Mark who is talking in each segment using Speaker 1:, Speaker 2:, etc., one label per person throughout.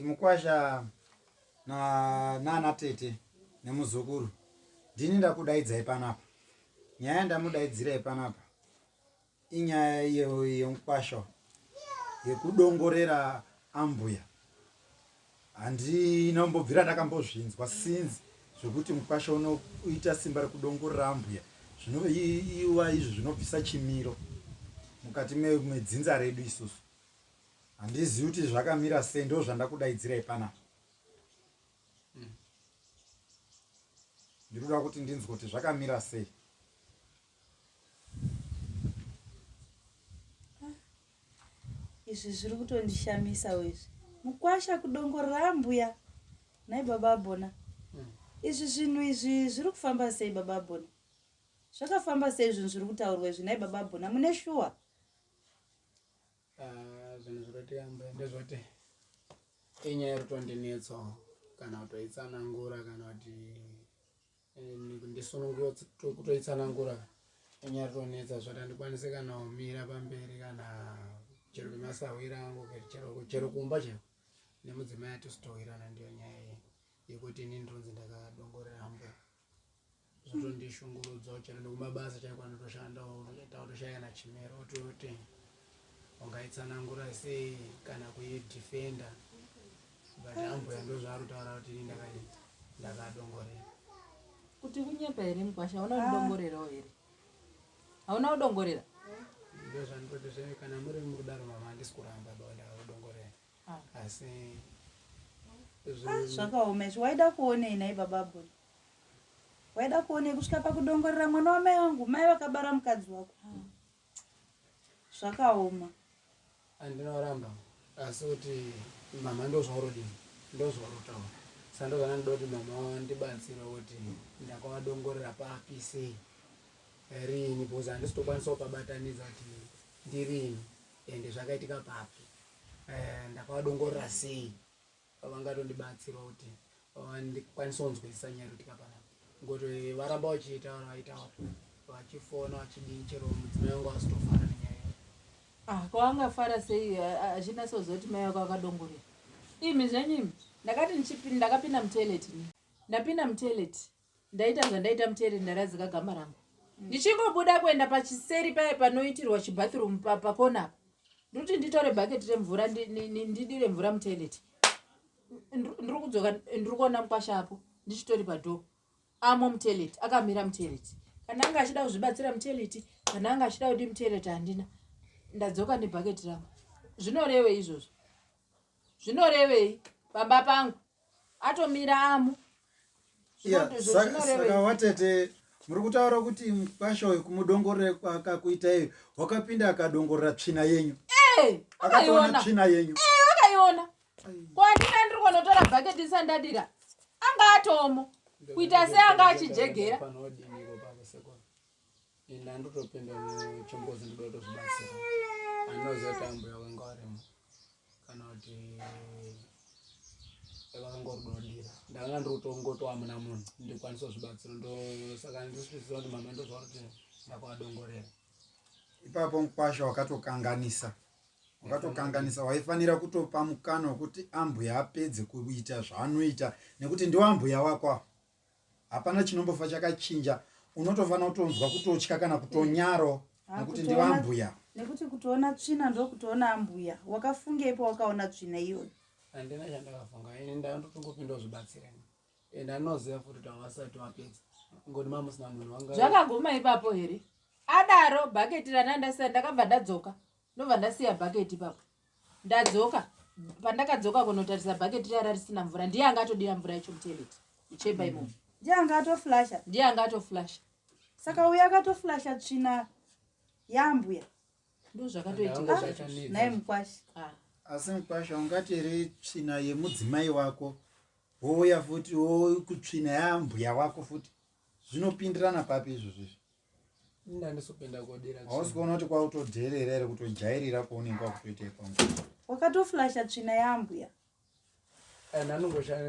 Speaker 1: Mukwasha na tete nemuzukuru ndini ndakudaidzai panapa. Nyaya ndamudaidzirai panapa inyaya yemukwasha yekudongorera Ambuya. Handinombobvira ndakambozvinzwa sinzi zvekuti mukwasha unoita simba rekudongorera Ambuya. Zvinoiwa izvi zvinobvisa chimiro mukati medzinza redu isusu. Handizivi kuti zvakamira sei, ndo zvandakudaidzirai panapa. Ndinoda kuti ndinzwe kuti zvakamira sei.
Speaker 2: Izvi zviri kutondishamisa wezvi. Mukwasha kudongorera Ambuya. Nai baba Bona. Izvi zvinhu izvi zviri kufamba sei baba Bona? Zvakafamba sei zvinhu zviri kutaurwa izvi nai baba Bona? Mune shuwa?
Speaker 3: Zvinhu zviroti Ambuya ndezvoti inyaya yekutondinetsa kana kutoitsanangura kana kuti ndisununguke kutoitsanangura inyaya yekutonetsa zvoti handikwanise kana kumira pamberi kana chero kwemasawira angu chero kumba chero nemudzimai atisitowirana. Ndiyo nyaya yekuti ini ndinonzi ndakadongorera Ambuya. Zvotondishungurudzawo chero nekumabasa chaiko anotoshandawo tatoshayana chimero ototi ungaitsanangura sei kana kuidefenda, but Ambuya ndozvaarutaura kuti ini ndakadongorera.
Speaker 4: Kuti kunyepa here Mukwasha, hauna kudongorerawo here? Hauna kudongorera?
Speaker 3: Ndozvandotozve kana muri mukudaro mama handisi kuramba ndakadongorera. Asi
Speaker 2: zvakaoma izvi. Waida kuonei nai baba Bona? Waida kuonei kusvika pakudongorera mwana wamai vangu, mai vakabara mukadzi wako? Zvakaoma.
Speaker 3: Andinoramba asi kuti mama ndozvaurodi ndozvaurutaura. Saka ndozvana ndoda kuti mama ndibatsira kuti ndakadongorera papi sei rini, because handisitokwanisa kupabatanidza kuti ndirini ende zvakaitika papi, ndakadongorera sei. Vangatondibatsira kuti ndikwanisa kunzwisisa nyaya inoitika panapa, ngoti varamba vachitaura vachifona vachidini, chero mudzimai wangu asitofara nenyaya.
Speaker 4: Kwawangafara sei achinasozoti mai wako akadongorera? Imi zvenyimi ndakapinda mutoilet, ndapinda mutoilet, ndaita zvandaita mutoilet, ndaradzika gamba rangu. Ndichingobuda kuenda pachiseri paya panoitirwa chibathroom pakona, ndikuti nditore bhaketi remvura ndidire mvura mutoilet. Ndiri kudzoka ndiri kuona Mukwasha apo ndichitori padho amo mutoilet, akamira mutoilet. Kana anga achida kuzvibatsira mutoilet, kana anga achida kuti mutoilet handina, ndadzoka nebhaketi rangu. Zvinorevei izvozvo? Zvinorevei baba pangu atomira amo?
Speaker 1: Saka watete muri kutaura kuti Mukwasha wekumudongorera kwakakuita iyo wakapinda akadongorera tsvina yenyu? Akatoona tsvina yenyu?
Speaker 4: Wakaiona. Kwandina ndiri kunotora bhaketi sandadira anga atomo kuita seanga achijegera.
Speaker 3: Ndandotopinda muchimbuzi ndoda kuzvibatsira. Anozoti Ambuya wanga warimo kana kuti vakangorudodira. Ndanga ndiri kutongotowa muna munhu ndikwanisa kuzvibatsira. Saka ndisizviziva kuti mama ndozvauri kuti ndakadongorera.
Speaker 1: Ipapo Mukwasha wakatokanganisa, waifanira kutopa mukana wekuti Ambuya apedze kuita zvaanoita, nekuti ndiwo Ambuya wako. Hapana chinombofa chakachinja. Unotofanira kutonzwa kutotya kana kutonyaro nekuti ndiwo Ambuya.
Speaker 2: Nekuti kutoona tsvina ndo kutoona Ambuya. Wakafungepo wakaona tsvina iyoyo?
Speaker 3: Handina chandakafunga, ini ndandotongopinda kuzvibatsira. Ende anoziva futi kuti havasati vapedza. Ngoti mamusina munhu wanga.
Speaker 4: Zvakaguma ipapo here? Adaro bhaketi randasiya ndakabva ndadzoka. Ndobva ndasiya bhaketi ipapo. Ndadzoka. Pandakadzoka kunotarisa bhaketi rara risina mvura. Ndiye angatodira mvura yacho mutoilet. Ichemba imomo.
Speaker 2: Ndiye angatoflasha?
Speaker 4: Ndiye angatoflasha.
Speaker 2: Saka uya akatoflasha tsvina yaAmbuya.
Speaker 4: Ndo zvakatoitika.
Speaker 2: Nai Mukwasha.
Speaker 1: Asi Mukwasha ungati iri tsvina yemudzimai wako wouya futi kutsvina yaAmbuya wako futi, zvinopindirana papi izvozvo?
Speaker 3: ndandisopinda kodira
Speaker 1: hausi kuona kuti kwautodherera here kutojairira kwaunenge wakutoita ipangu
Speaker 2: wakatoflasha tsvina yaambuya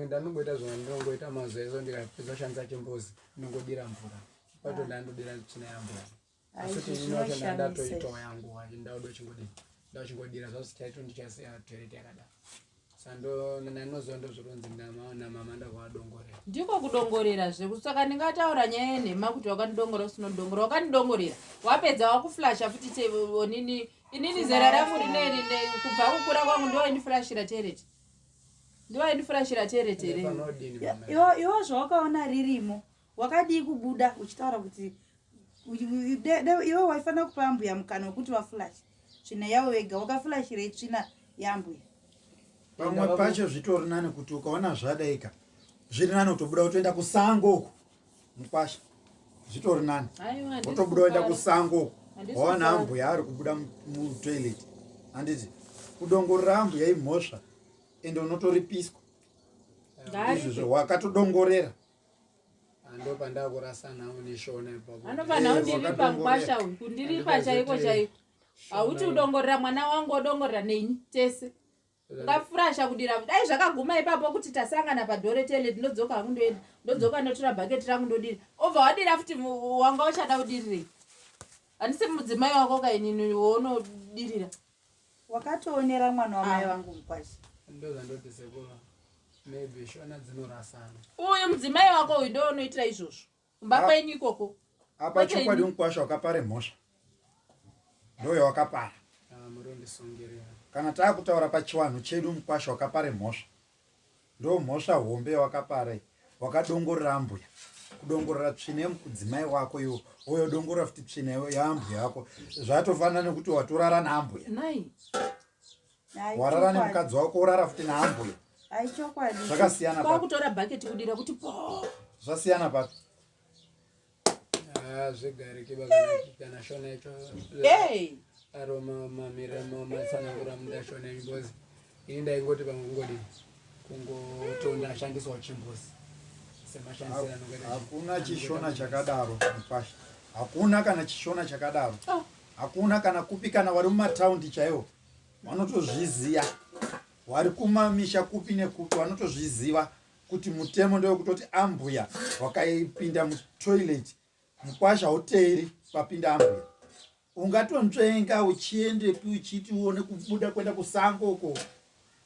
Speaker 3: ndanongoita zvona ndinongoita mazuva ezo ndikapedza shandisa chimbuzi ndinongodira mvura pato ndandodira tsvina yaambuya asiti inocho ndandatoitawo yanguva ndauchingodira zvazvichaito ndichasiya toireti yakadaro sando nanozova ndozvironzi namama ndakwadongorera
Speaker 4: ndiko kudongorera saka ndingataura nyaya yenhema kuti wakandidongora usinodongora wakandidongorera wapedza wakuflasha futi onini inini zera rangu rineri kubva kukura kwangu ndiwaindifurashira tereti tere
Speaker 2: iwo zvawakaona ririmo wakadii kubuda uchitaura kuti iwe waifanira kupa ambuya mukana wekuti waflashe tsvina yavo vega wakaflashirei tsvina yaambuya
Speaker 1: pamwe pacho zvitori nani kuti ukaona zvadaika zviri nani utobuda utoenda kusango uku Mukwasha zvitori nani utobuda uenda kusango uku waona ambuya ari kubuda mutoileti handiti kudongorera ambuya imhosva ende unotoripiswa izvozvo wakatodongorera
Speaker 3: ndopandakurasanawo neshona
Speaker 4: anofanira kundiripa Mukwasha uyu kundiripa chaiko hauti udongorera mwana wangu odongorera neni tese ngafurasha kudira dai zvakaguma ipapo kuti tasangana padhore tele ndodzoka hangu ndoenda ndodzoka ndotora bhaketi rangu ndodira obva wadira futi wanga uchada kudirirei handisi mudzimai wako kainini wounodirira
Speaker 2: wakatoonera mwana wamai vangu Mukwasha
Speaker 3: ndozandoti sekova maybe shona dzinorasana
Speaker 4: uyu mudzimai wako uyu ndo unoitira izvozvo kumba kwenyu ikoko
Speaker 1: apa chokwadi Mukwasha wakapare mhosva ndoyo wakapara
Speaker 3: murondisongerera
Speaker 1: kana taakutaura pachivanhu chedu Mukwasha wakapare mhosva ndo mhosva hombe wakapara wakadongorera ambuya kudongorera tsvina yemudzimai wako iwo oyodongorera futi tsvina yaambuya yako zvatofanana nekuti watorara naambuya warara nemukadzi wako orara futi naambuya zvakasiyana
Speaker 4: kwakutora bhaketi kudira kuti
Speaker 1: zvasiyana papi
Speaker 3: zvegareke kana shona icho aro mamira matsanangura mundashona imbozi ini ndaingoti pamwe kungodi kungotonashandiswa chimbuzi semashandisira
Speaker 1: hakuna chishona chakadaro Mukwasha hakuna kana chishona chakadaro hakuna kana kupi kana wari mumataundi chaiwo vanotozviziya wari kumamisha kupi nekupi vanotozviziva kuti mutemo ndewekutoti ambuya wakaipinda mutoileti Mukwasha uteiri papinda ambuya ungatonzvenga uchiendepi uchiti uone kubuda kwenda kusango uko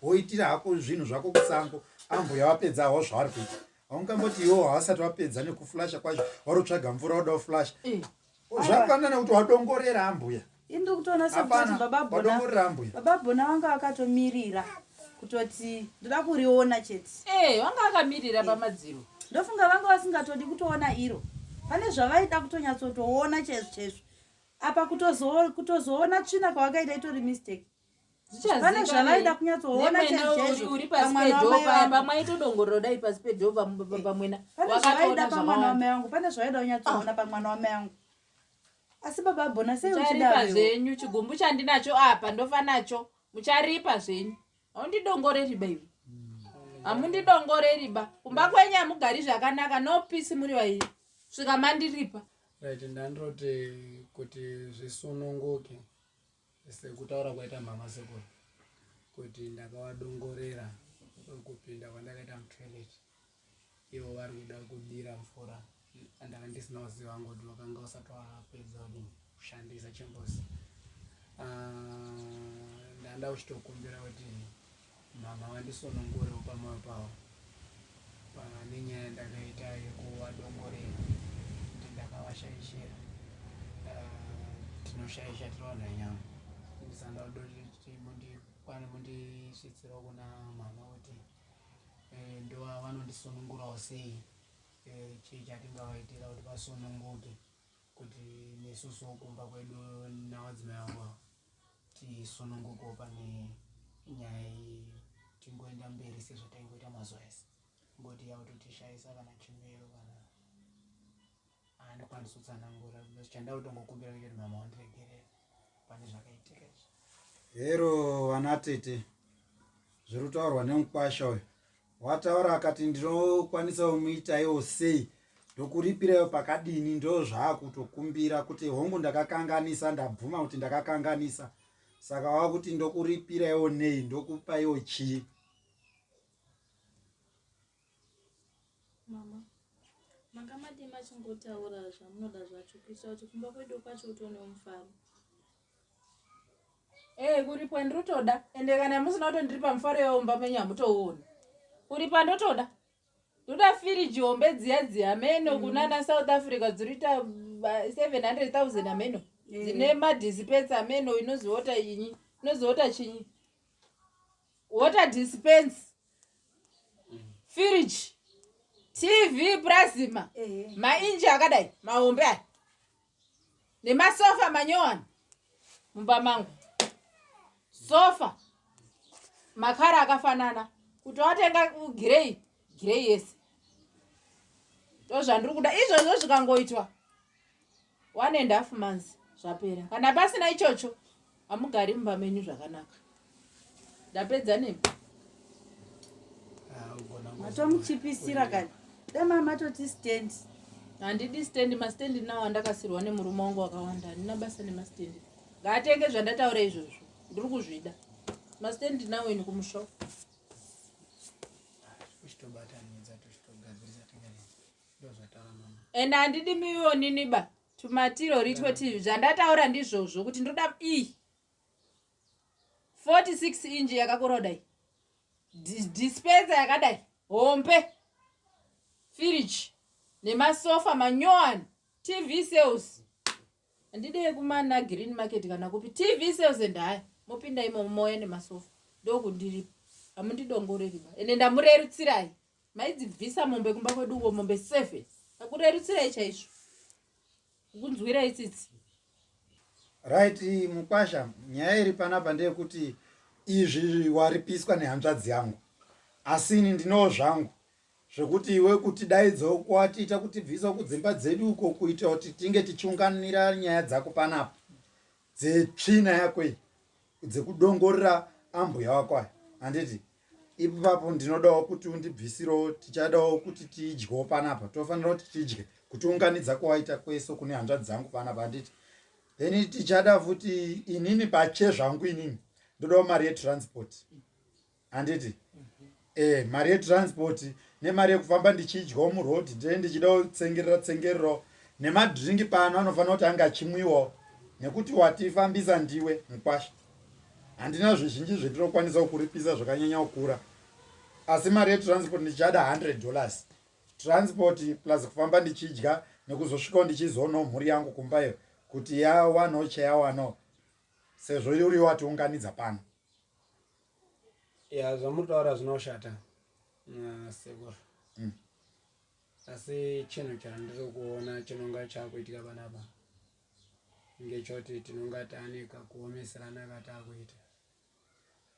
Speaker 1: woitira hako zvinhu zvako kusango ambuya wapedza hawo zvavari kuita haungamboti iwo havasati vapedza nekuflasha kwacho warotsvaga mvura wada kuflasha zvafanana nekuti wadongorera ambuya
Speaker 2: indi kutoona sekuti baba bhona wanga akatomirira kutoti ndoda kuriona chete
Speaker 4: wanga akamirira pamadziro
Speaker 2: ndofunga vanga vasingatodi kutoona iro pane zvavaida kutonyatsotoona chezvo apa kutozoona tsvina kwawakaita itori mistake pane zvavaida kunyatsoona
Speaker 4: pamwaitodongorera dai pasi pedhova pamwena
Speaker 2: pane zvavaida pamwana wamai vangu pane zvavaida kunyatsoona pamwana wamai vangu asi baba bhona sei
Speaker 4: ucharipa zvenyu chigumbu chandinacho apa ndofa nacho mucharipa zvenyu haundidongoreriba iwe hamundidongoreriba kumba kwenyu hamugari zvakanaka nopisi muri vairi svika mandiripa
Speaker 3: right ndandoti kuti zvisununguke sekutaura kwaita mama sekuru kuti ndakawadongorera kupinda kwandakaita mutoilet ivo vari kuda kudira mvura andanga ndisina kuziva ngoti wakanga usati wapedza kushandisa chimbuzi ndanda uchitokumbira kuti mama wandisunungurewo pamoyo pavo nenyaya ndakaita yekuwadongorera kuti ndakavashaishira tinoshaisha tinoona nyama ndisanda kudoti mundisvitsirawo kuna mama kuti ndova vanondisunungurawo sei chii chatingavaitira kuti vasununguke kuti nesusu kumba kwedu navadzimai vangu tisunungukewo pane nyaya tingoenda mberi sezvataingoita mazuva ese ngoti yautotishayisa kana chimbero kana handikwanisa kutsanangura chandakutongokumbira kuti mama wandiregerera pane zvakaitika
Speaker 1: hero vanatete zviri kutaurwa nemukwasha uyu wataura akati ndinokwanisa kumuita iwo sei ndokuripirewo pakadini ndo zvakutokumbira kuti hongu ndakakanganisa ndabvuma kuti ndakakanganisa saka wakuti ndokuripirewo nei ndokupaiwo chii
Speaker 5: mama manga mati machingotaura zvamunoda zvacho kuitira kuti kumba kwedu kwacho utonewo mufaro
Speaker 4: kuripo ndirotoda ende kana musina kutondiripa mufaro yeomba menyu hamutouona kuripa ndotoda ndoda firiji hombe dziya ameno kunana South Africa dzirita 700,000 ameno dzine madispense ameno inoziota inyi inoziota chinyi water dispense firiji TV plasma mainji akadai mahombe aya nemasofa manyowani mumba mangu sofa makara akafanana kuti watenga grey yese ndozvandiri kuda izvozvo zvikangoitwa 1.5 months zvapera kana pasina ichocho hamugari mumba menyu zvakanaka ndapedza nemi
Speaker 2: matomuchipisira kani dama matoti stand
Speaker 4: handidi stand mastendi nawo andakasirwa nemurume wangu wakawanda handina basa nemastendi ngaatenge zvandataura izvozvo ndiri kuzvida mastendi nawo ini kumushow ende handidi miliyoniba tumatirori twetv zvandataura ndizvozvo kuti ndoda 46 inji yakakurodai dispensa yakadai hombe firiji nemasofa manyowani TV sales handidi yekumana green market kana kupi TV sales endaya mopinda imomo moya nemasofa ndokundiripa hamundidongoreriba ende ndamurerutsirai maidzibvisa mombe kumba kwedu uko mombe 7 akurerutsirai chaizvo kunzwirai tsitsi
Speaker 1: right Mukwasha nyaya iri panapa ndeyekuti izvi waripiswa nehanzvadzi yangu asi ini ndinowo zvangu zvekuti iwe kuti daidzawo kwatiita kuti bvisa kudzimba dzedu uko kuita kuti tinge tichiunganira nyaya dzako panapa dzetsvina yako iyi dzekudongorera ambuya wako aya handiti ipapo ndinodawo kuti undibvisirewo tichadawo kuti tidyewo panapa tofanira kuti tidye kutiunganidza kwawaita kwese kune hanzvadzi dzangu panapa handiti then tichada futi inini pache zvangu inini ndodawo mari yetransport handiti mari yetransport nemari yekufamba ndichidyawo murodhi ndee ndichidawo tsengererawo nemadhiringi pano anofanira kuti anga achimwiwawo nekuti watifambisa ndiwe Mukwasha handina zvizhinji zvetinokwanisa kuripisa zvakanyanya kukura asi mari yetransport ndichada $100 transport plus kufamba ndichidya nekuzosvikawo ndichizoonawo mhuri yangu kumbayo kuti yawanawo chayawanawo sezvo uri watiunganidza pano
Speaker 3: zvamutaura zvinoshata sekuru asi chinhu chandiri kuona chinonga chakuitika panapa ngechoti tinonga tane kakuomeserana katakuita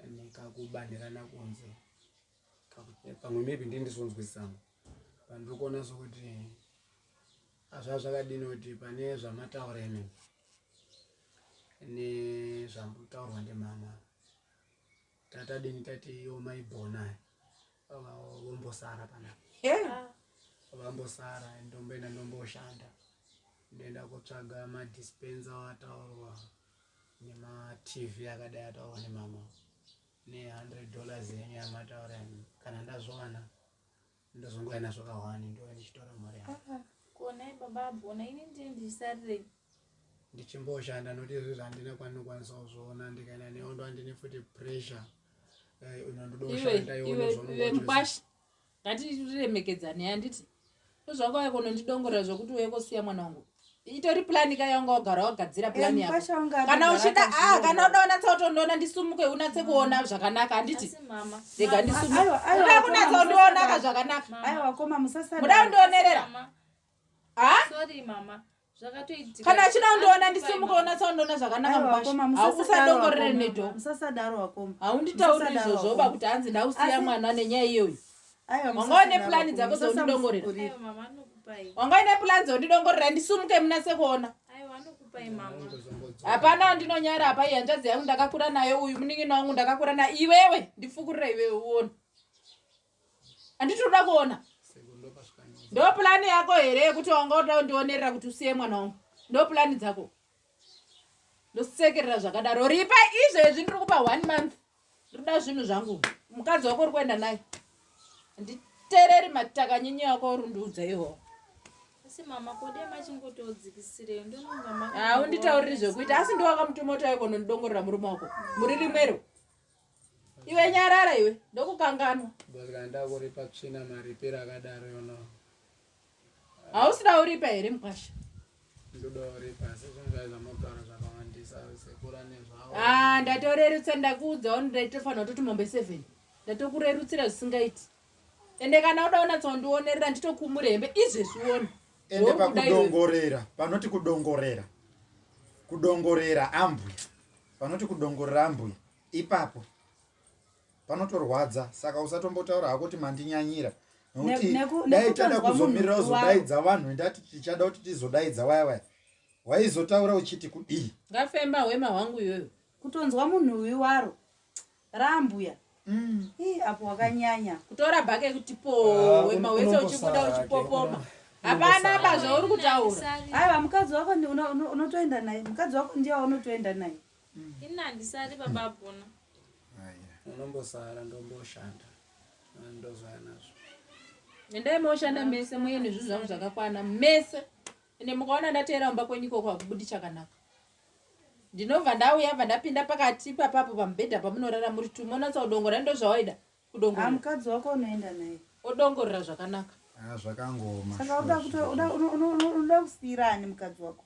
Speaker 3: nekakubandirana kunze pamwe maybe ndindisonzwisisa pandiri kuona sokuti hazva zvakadini kuti pane zvamataura imi nezvamutaurwa ndemama tatadini tati iwo maibhona vombosara panapa vambosara ndomboenda ndomboshanda ndoenda kutsvaga madispensa wataurwa nematv akadai ataurwa nemama ne$100 yenyu yamataura kana ndazvowana ndozongoina zvakawani ndo ndichitora mari yangu
Speaker 5: kuonai baba abona ini ndisarire
Speaker 3: ndichimboshanda noti izvi zvandina kwanokwanisa kuzviona ndikaenda neondo handine futi pressure
Speaker 4: iwe Mukwasha ngatiremekedzane handiti zvakauya kunondidongorera zvokuti uye mwana wangu itori plani kayanga wagara wagadzira plani yako kana uchida kana udaona tsautondona ndisumuke unatse kuona zvakanaka handiti rega ndisumuke uda kunatsa undiona zvakanaka
Speaker 2: aiwa koma musasara
Speaker 4: muda undionerera
Speaker 5: sorry mama zvakatoitika
Speaker 4: kana uchida undiona ndisumuke unatsa undiona zvakanaka Mukwasha haukusadongorere nedo
Speaker 2: musasadaro wakoma
Speaker 4: haunditauri izvozvo uba kuti hanzi ndausiya mwana nenyaya iyoyi wanga une plani dzako dzaundidongorera wanga une plani dzaundidongorera ndisumuke munatse kuona hapana wandinonyara apa iyi hanzvadzi yangu ndakakura nayo uyu munin'ina wangu ndakakura nayo iwewe ndifukurira iwewe uone handitoda kuona ndo plani yako here yekuti wanga utaundionerera kuti usiye mwana wangu? Ndo plani dzako? Ndosekerera zvakadaro. Ripa izvezvi ndiri kupa 1 month. Ndoda zvinhu zvangu. Mukadzi wako uri kuenda naye. Nditereri matakanyinyi yako urunduudza iwo.
Speaker 5: Asi mama kode machingotodzikisire ndononga mama.
Speaker 4: Unditauriri zvekuita asi ndiwakamutuma konondongorera murume wako. Muri rimwero. Iwe nyarara iwe ndokukanganwa.
Speaker 3: Bozganda kuripa tsvina maripira akadaro yona.
Speaker 4: Hausida uripa here Mukwasha?
Speaker 3: Ndoda uripa sezvonga zvamogara zvakawandisa sekura nezvawo.
Speaker 4: Ndatorerutsa ndakuudzawo ndatofanira kutoti mombe 7. Ndatokurerutsira zvisingaiti. Ende kana udaona tsondionerera nditokumure hembe izvezviona.
Speaker 1: Ende pakudongorera, panoti kudongorera. Kudongorera Ambuya. Panoti kudongorera Ambuya. Ipapo panotorwadza, saka usatombotaura hako kuti mandinyanyira. Nokuti dai tada kuzomirira uzodaidza vanhu ndati tichada kuti tizodaidza waya. Waizotaura uchiti kudii.
Speaker 4: Ngafemba hwema hwangu iyoyo.
Speaker 2: Kutonzwa munhu uyu waro. Rambuya. Apo wakanyanya.
Speaker 4: Kutora bhake kuti hwema wese uchikuda uchipopoma. Hapana bazva uri kutaura.
Speaker 2: Aiwa mukadzi wako unotoenda naye. Mukadzi wako ndiye unotoenda naye.
Speaker 5: Ina ndisari baba bona.
Speaker 3: Unombosara ndomboshanda. Ndozvanazvo.
Speaker 4: Endai moshanda mese muyeni zvinhu zvangu zvakakwana mese. Ende mukaona ndateera mumba kwenyiko kwakubudi chakanaka. Ndinobva ndauya ndapinda pakati papapo pamubhedha pamunorara muri tumonatsa kudongorera ndozvawaida kudongorera.
Speaker 2: Mukadzi wako unoenda naye.
Speaker 4: Odongorera zvakanaka.
Speaker 1: Zvakangoma.
Speaker 2: Saka unoda kusiyirani mukadzi wako?